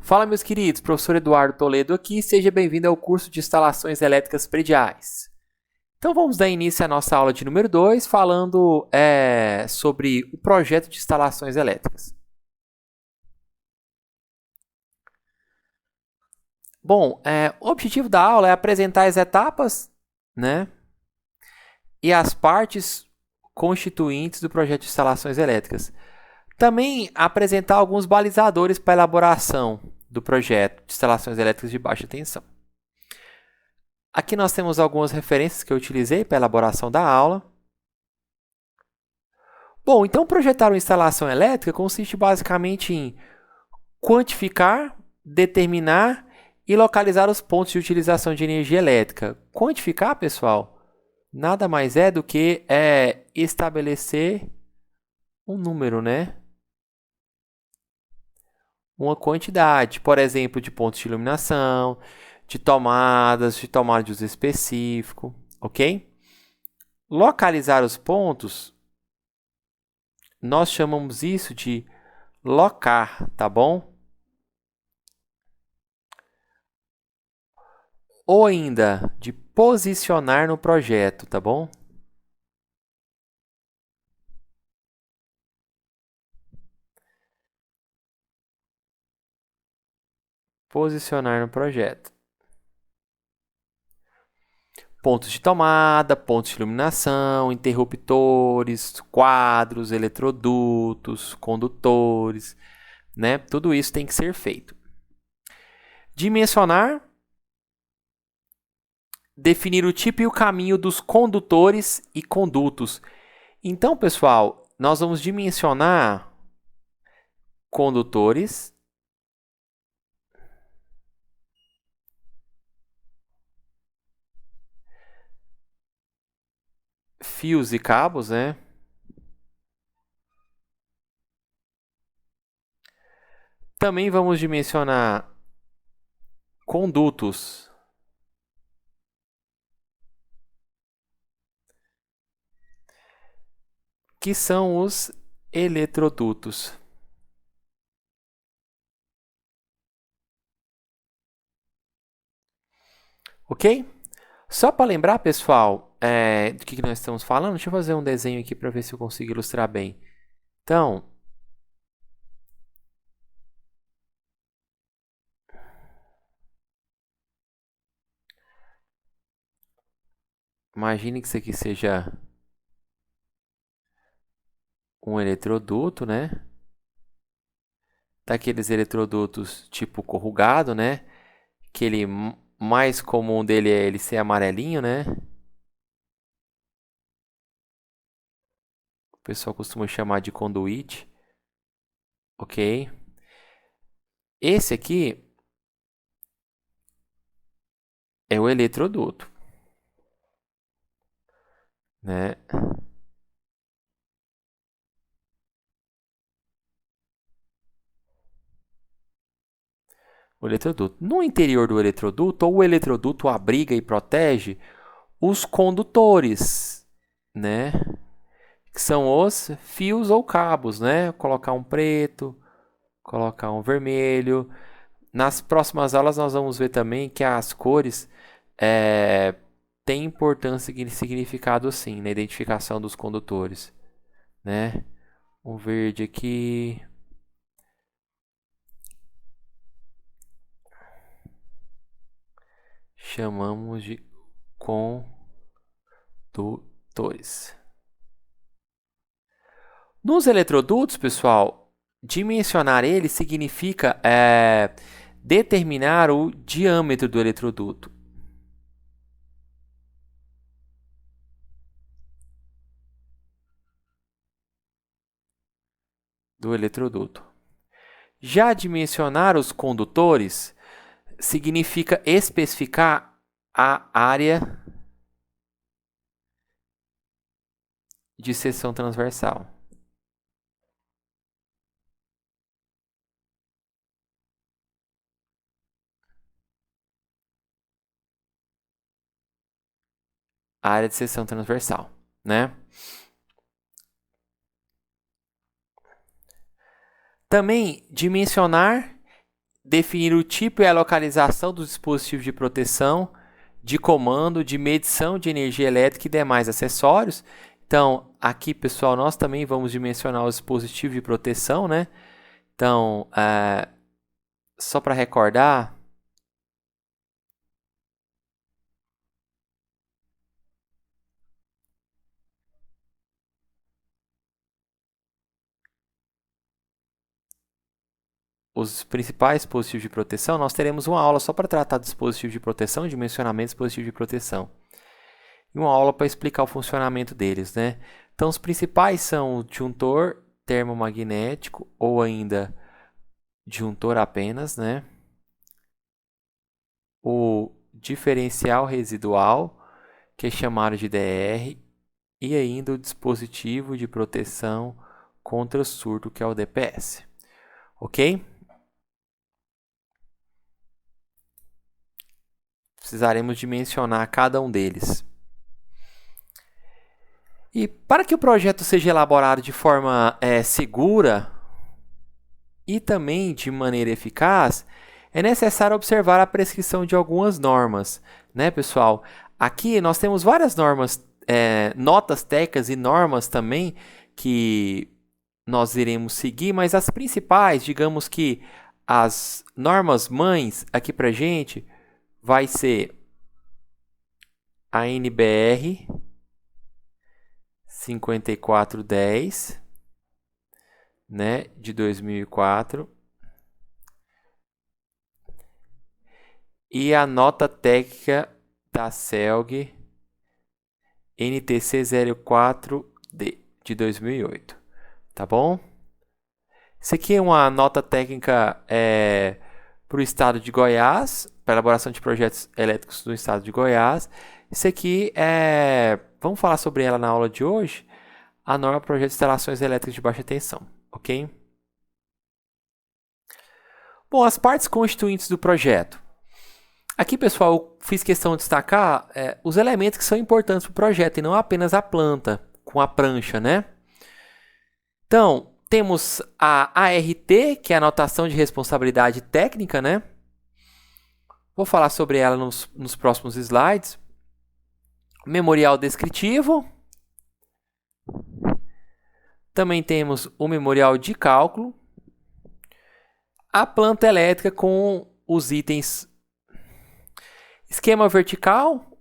Fala, meus queridos, professor Eduardo Toledo aqui, seja bem-vindo ao curso de Instalações Elétricas Prediais. Então vamos dar início à nossa aula de número 2, falando sobre o projeto de instalações elétricas. Bom, o objetivo da aula é apresentar as etapas, né, e as partes constituintes do projeto de instalações elétricas. Também apresentar alguns balizadores para a elaboração do projeto de instalações elétricas de baixa tensão. Aqui nós temos algumas referências que eu utilizei para a elaboração da aula. Bom, então projetar uma instalação elétrica consiste basicamente em quantificar, determinar e localizar os pontos de utilização de energia elétrica. Quantificar, pessoal, nada mais é do que estabelecer um número, né? Uma quantidade, por exemplo, de pontos de iluminação, de tomada de uso específico, ok? Localizar os pontos, nós chamamos isso de locar, tá bom? Ou ainda de posicionar no projeto, tá bom? Posicionar no projeto. Pontos de tomada, pontos de iluminação, interruptores, quadros, eletrodutos, condutores, né? Tudo isso tem que ser feito. Dimensionar, definir o tipo e o caminho dos condutores e condutos. Então, pessoal, nós vamos dimensionar condutores, fios e cabos, né? Também vamos dimensionar condutos, que são os eletrodutos. Ok? Só para lembrar, pessoal, do que nós estamos falando, deixa eu fazer um desenho aqui para ver se eu consigo ilustrar bem. Então, imagine que isso aqui seja um eletroduto, né? Daqueles eletrodutos tipo corrugado, né? Aquele mais comum dele é ele ser amarelinho, né? O pessoal costuma chamar de conduíte. Ok? Esse aqui é o eletroduto, né? O eletroduto. No interior do eletroduto, ou o eletroduto abriga e protege os condutores, né? Que são os fios ou cabos, né? Colocar um preto, colocar um vermelho. Nas próximas aulas nós vamos ver também que as cores têm importância e significado sim na identificação dos condutores, né? Um verde aqui. Chamamos de condutores. Nos eletrodutos, pessoal, dimensionar ele significa determinar o diâmetro do eletroduto. Do eletroduto. Já dimensionar os condutores significa especificar a área de seção transversal. A área de seção transversal, né? Também dimensionar, definir o tipo e a localização dos dispositivos de proteção, de comando, de medição de energia elétrica e demais acessórios. Então, aqui, pessoal, nós também vamos dimensionar os dispositivos de proteção, né? Então, só para recordar, os principais dispositivos de proteção, nós teremos uma aula só para tratar de dispositivos de proteção, dimensionamento de dispositivos de proteção. E uma aula para explicar o funcionamento deles, né? Então, os principais são o disjuntor termomagnético ou ainda disjuntor apenas, né? O diferencial residual, que é chamado de DR, e ainda o dispositivo de proteção contra surto, que é o DPS. Ok? Precisaremos dimensionar cada um deles. E para que o projeto seja elaborado de forma segura e também de maneira eficaz, é necessário observar a prescrição de algumas normas, né, pessoal? Aqui nós temos várias normas, notas técnicas e normas também que nós iremos seguir, mas as principais, digamos que as normas mães aqui pra gente vai ser a NBR 5410, né, de 2004, e a nota técnica da CELG NTC 04D de 2008, tá bom? Isso aqui é uma nota técnica para o estado de Goiás, para elaboração de projetos elétricos do estado de Goiás. Isso aqui vamos falar sobre ela na aula de hoje, a norma projeto de instalações elétricas de baixa tensão, ok? Bom, as partes constituintes do projeto. Aqui, pessoal, eu fiz questão de destacar os elementos que são importantes para o projeto e não apenas a planta com a prancha, né? Então, temos a ART, que é a anotação de responsabilidade técnica, né? Vou falar sobre ela nos próximos slides. Memorial descritivo. Também temos o memorial de cálculo. A planta elétrica com os itens. Esquema vertical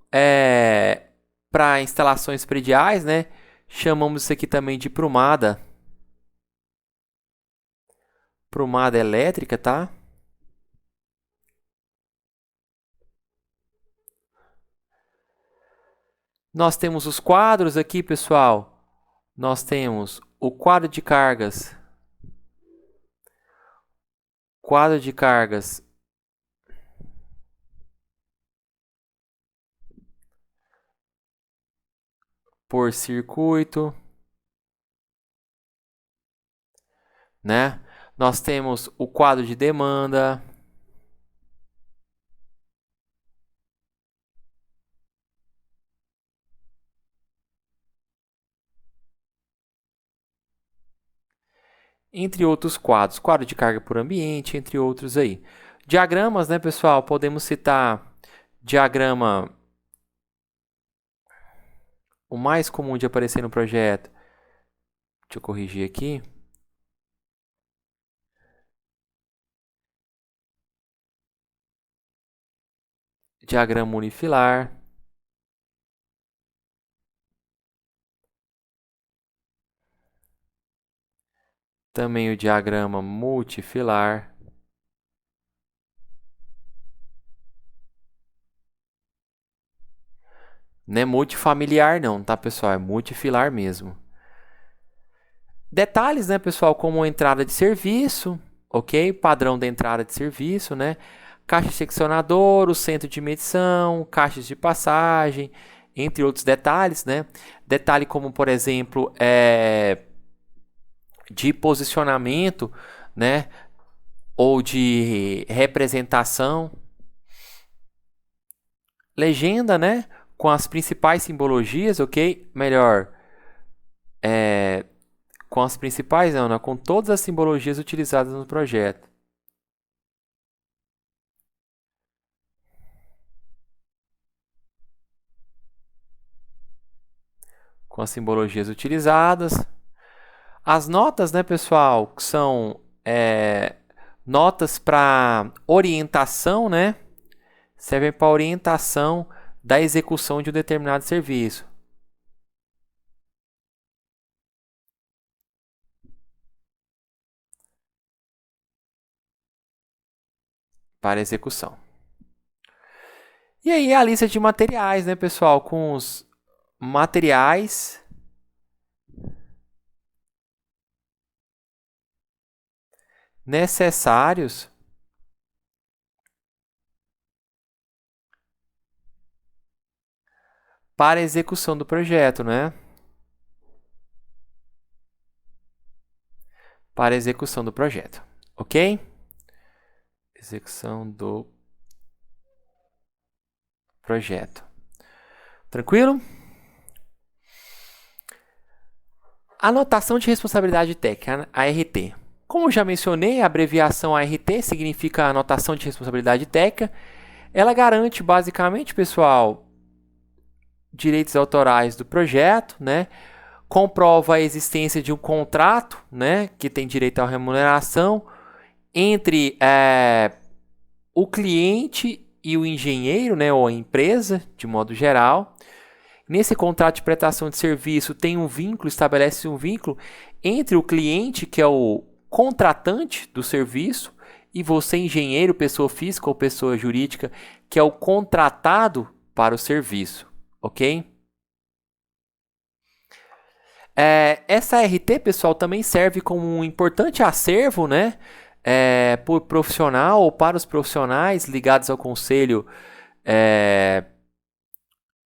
para instalações prediais, né? Chamamos isso aqui também de prumada. Prumada elétrica, tá? Nós temos os quadros aqui, pessoal. Nós temos o quadro de cargas. Quadro de cargas por circuito, né? Nós temos o quadro de demanda. Entre outros quadros, quadro de carga por ambiente, entre outros aí. Diagramas, né, pessoal? Podemos citar diagrama, o mais comum de aparecer no projeto. Deixa eu corrigir aqui. Diagrama unifilar. Também o diagrama multifilar. Não é multifamiliar não, tá, pessoal? É multifilar mesmo. Detalhes, né, pessoal, como entrada de serviço, ok? Padrão da entrada de serviço, né? Caixa seccionador, o centro de medição, caixas de passagem, entre outros detalhes, né? Detalhe como, por exemplo, de posicionamento, né? Ou de representação. Legenda, né? Com as principais simbologias, ok? Melhor, com as principais, não, né? Com todas as simbologias utilizadas no projeto. com as simbologias utilizadas. As notas, né, pessoal, que são notas para orientação, né? Servem para orientação da execução de um determinado serviço. Para execução. E aí a lista de materiais, né, pessoal? Com os materiais necessários para a execução do projeto, né? Para a execução do projeto, ok? Execução do projeto. Tranquilo? Anotação de responsabilidade técnica, ART. Como já mencionei, a abreviação ART significa anotação de responsabilidade técnica. Ela garante basicamente, pessoal, direitos autorais do projeto, né? Comprova a existência de um contrato, né, que tem direito à remuneração entre o cliente e o engenheiro, né, ou a empresa, de modo geral. Nesse contrato de prestação de serviço tem um vínculo, estabelece um vínculo entre o cliente, que é o contratante do serviço, e você, engenheiro, pessoa física ou pessoa jurídica, que é o contratado para o serviço, ok? Essa RT, pessoal, também serve como um importante acervo, né? Por profissional ou para os profissionais ligados ao Conselho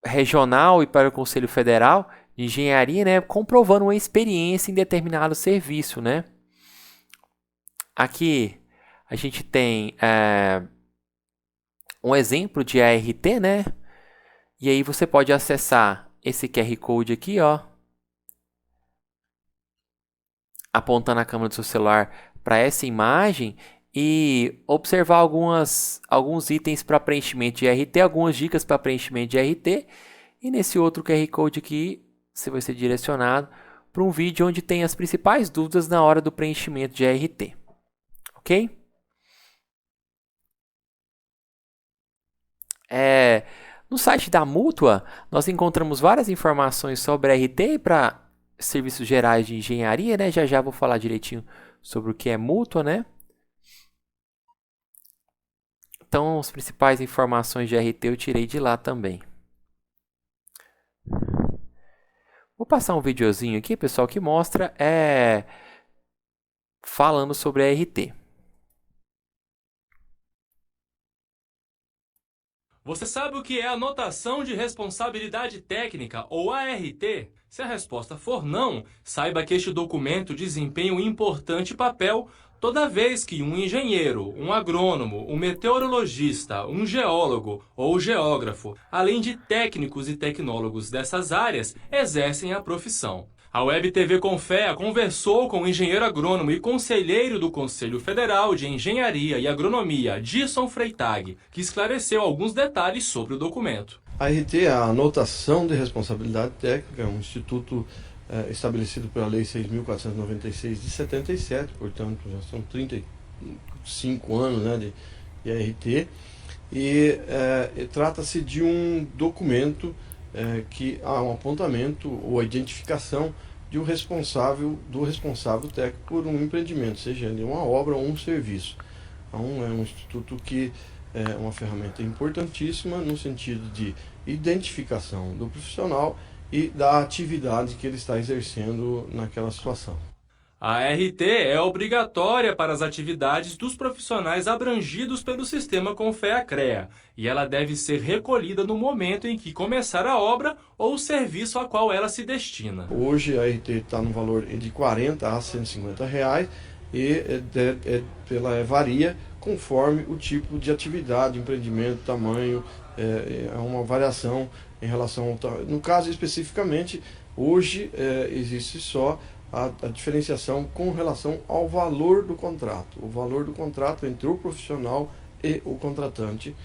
Regional e para o Conselho Federal de Engenharia, né? Comprovando uma experiência em determinado serviço, né? Aqui a gente tem um exemplo de ART, né? E aí você pode acessar esse QR Code aqui, ó, apontando a câmera do seu celular para essa imagem e observar alguns itens para preenchimento de RT, algumas dicas para preenchimento de RT. E nesse outro QR Code aqui, você vai ser direcionado para um vídeo onde tem as principais dúvidas na hora do preenchimento de RT. Ok? No site da Mútua, nós encontramos várias informações sobre RT para serviços gerais de engenharia, né? Já vou falar direitinho sobre o que é Mútua, né? Então, as principais informações de RT eu tirei de lá também. Vou passar um videozinho aqui, pessoal, que mostra falando sobre a RT. Você sabe o que é anotação de responsabilidade técnica, ou ART? Se a resposta for não, saiba que este documento desempenha um importante papel toda vez que um engenheiro, um agrônomo, um meteorologista, um geólogo ou geógrafo, além de técnicos e tecnólogos dessas áreas, exercem a profissão. A Web TV Confea conversou com o engenheiro agrônomo e conselheiro do Conselho Federal de Engenharia e Agronomia, Disson Freitag, que esclareceu alguns detalhes sobre o documento. A ART é a Anotação de Responsabilidade Técnica, é um instituto estabelecido pela Lei 6.496 de 77, portanto já são 35 anos, né, de ART, e trata-se de um documento que há um apontamento ou a identificação de do responsável técnico por um empreendimento, seja ele uma obra ou um serviço. Então é um instituto que é uma ferramenta importantíssima no sentido de identificação do profissional e da atividade que ele está exercendo naquela situação. A ART é obrigatória para as atividades dos profissionais abrangidos pelo sistema Confea-CREA e ela deve ser recolhida no momento em que começar a obra ou o serviço a qual ela se destina. Hoje a ART está no valor de R$40 a R$150 e varia conforme o tipo de atividade, empreendimento, tamanho, é uma variação em relação ao... No caso especificamente, hoje existe só a diferenciação com relação ao valor do contrato. O valor do contrato entre o profissional e o contratante,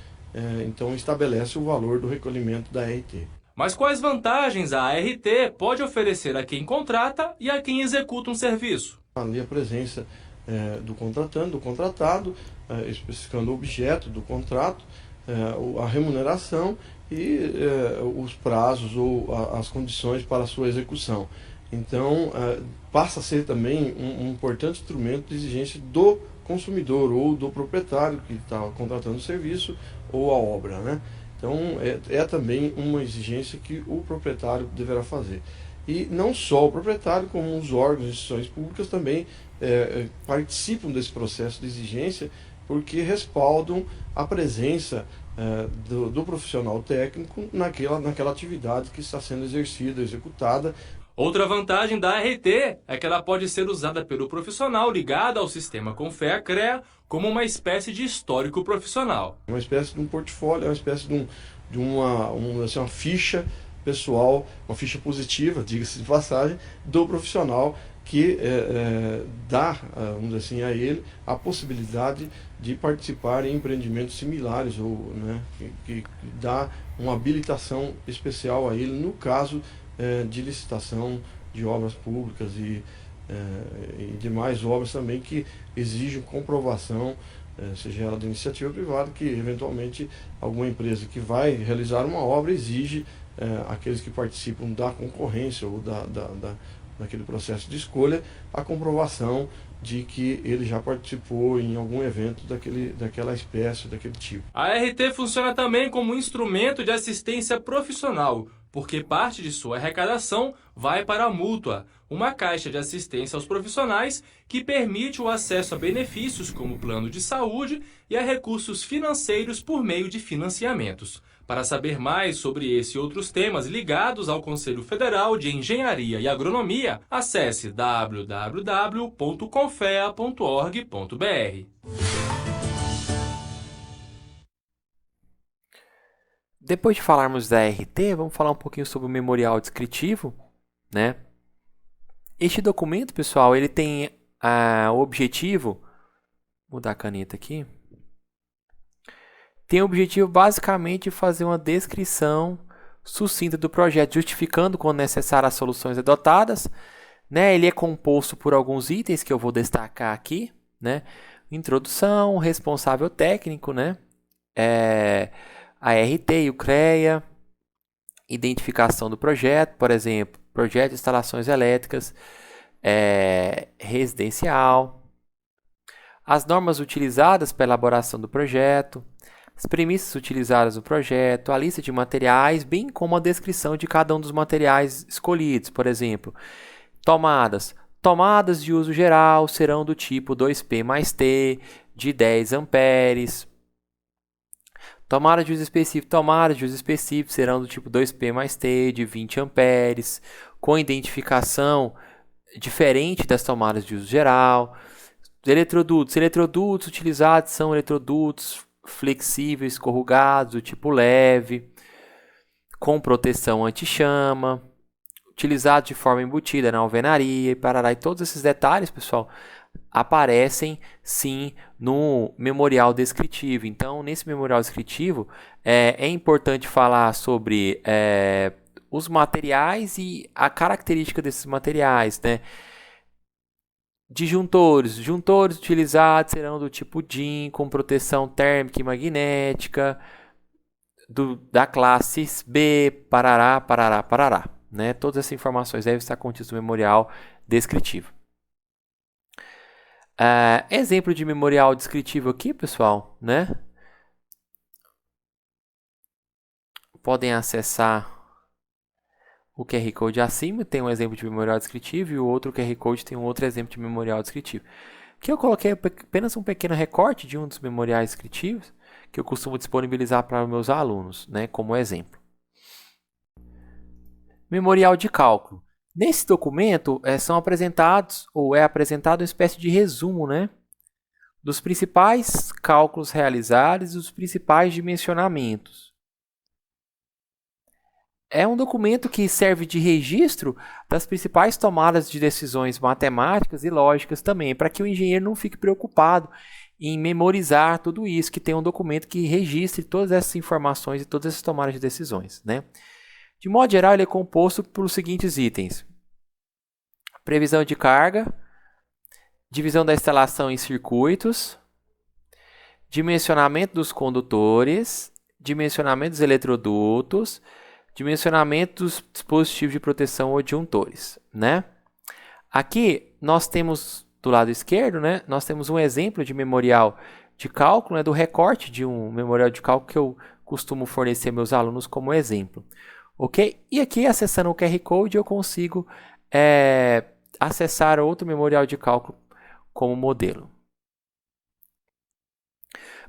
então estabelece o valor do recolhimento da ART. Mas quais vantagens a ART pode oferecer a quem contrata e a quem executa um serviço? Ali a presença do contratante, do contratado, especificando o objeto do contrato, a remuneração e os prazos ou as condições para a sua execução. Então, passa a ser também um importante instrumento de exigência do consumidor ou do proprietário que está contratando o serviço ou a obra, né? Então, é também uma exigência que o proprietário deverá fazer. E não só o proprietário, como os órgãos e instituições públicas também participam desse processo de exigência, porque respaldam a presença do profissional técnico naquela atividade que está sendo exercida, executada. Outra vantagem da ART é que ela pode ser usada pelo profissional ligado ao sistema Confea-CREA como uma espécie de histórico profissional. Uma espécie de um portfólio, uma espécie de uma ficha pessoal, uma ficha positiva, diga-se de passagem, do profissional que dá, vamos dizer assim, a ele a possibilidade de participar em empreendimentos similares, ou que dá uma habilitação especial a ele no caso de licitação de obras públicas e demais obras também que exigem comprovação, seja ela de iniciativa privada, que eventualmente alguma empresa que vai realizar uma obra exige aqueles que participam da concorrência ou daquele processo de escolha, a comprovação de que ele já participou em algum evento daquela espécie, daquele tipo. A ART funciona também como um instrumento de assistência profissional, porque parte de sua arrecadação vai para a Mútua, uma caixa de assistência aos profissionais que permite o acesso a benefícios como plano de saúde e a recursos financeiros por meio de financiamentos. Para saber mais sobre esse e outros temas ligados ao Conselho Federal de Engenharia e Agronomia, acesse www.confea.org.br. Depois de falarmos da ART, vamos falar um pouquinho sobre o memorial descritivo, né? Este documento, pessoal, ele tem o objetivo, vou mudar a caneta aqui, tem o objetivo basicamente de fazer uma descrição sucinta do projeto, justificando quando necessário as soluções adotadas, né? Ele é composto por alguns itens que eu vou destacar aqui, né? Introdução, responsável técnico, né? A ART e o CREA, identificação do projeto, por exemplo, projeto de instalações elétricas residencial, as normas utilizadas para a elaboração do projeto, as premissas utilizadas no projeto, a lista de materiais, bem como a descrição de cada um dos materiais escolhidos. Por exemplo, tomadas. Tomadas de uso geral serão do tipo 2P mais T, de 10 amperes. Tomadas de uso específico serão do tipo 2P mais T, de 20 amperes, com identificação diferente das tomadas de uso geral. Eletrodutos. Eletrodutos utilizados são eletrodutos flexíveis, corrugados, do tipo leve, com proteção anti-chama, utilizados de forma embutida na alvenaria e parará. E todos esses detalhes, pessoal, aparecem sim no memorial descritivo. Então, nesse memorial descritivo, é importante falar sobre os materiais e a característica desses materiais, né? Disjuntores. Disjuntores utilizados serão do tipo DIN, com proteção térmica e magnética, da classe B, parará, parará, parará. Né? Todas essas informações devem estar contidas no memorial descritivo. Exemplo de memorial descritivo aqui, pessoal, né? Podem acessar o QR Code acima, tem um exemplo de memorial descritivo, e o outro QR Code tem um outro exemplo de memorial descritivo. Aqui eu coloquei apenas um pequeno recorte de um dos memoriais descritivos que eu costumo disponibilizar para os meus alunos, né, como exemplo. Memorial de cálculo. Nesse documento são apresentados, ou é apresentado uma espécie de resumo, né, dos principais cálculos realizados e dos principais dimensionamentos. É um documento que serve de registro das principais tomadas de decisões matemáticas e lógicas também, para que o engenheiro não fique preocupado em memorizar tudo isso, que tem um documento que registre todas essas informações e todas essas tomadas de decisões, né? De modo geral, ele é composto pelos seguintes itens: previsão de carga, divisão da instalação em circuitos, dimensionamento dos condutores, dimensionamento dos eletrodutos, dimensionamento dos dispositivos de proteção ou disjuntores, né? Aqui nós temos do lado esquerdo, né, nós temos um exemplo de memorial de cálculo, né, do recorte de um memorial de cálculo que eu costumo fornecer meus alunos como exemplo. Ok? E aqui, acessando o QR Code, eu consigo acessar outro memorial de cálculo como modelo.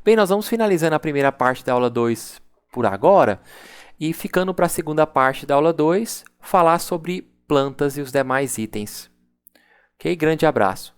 Bem, nós vamos finalizando a primeira parte da aula 2 por agora e ficando para a segunda parte da aula 2, falar sobre plantas e os demais itens. Ok? Grande abraço.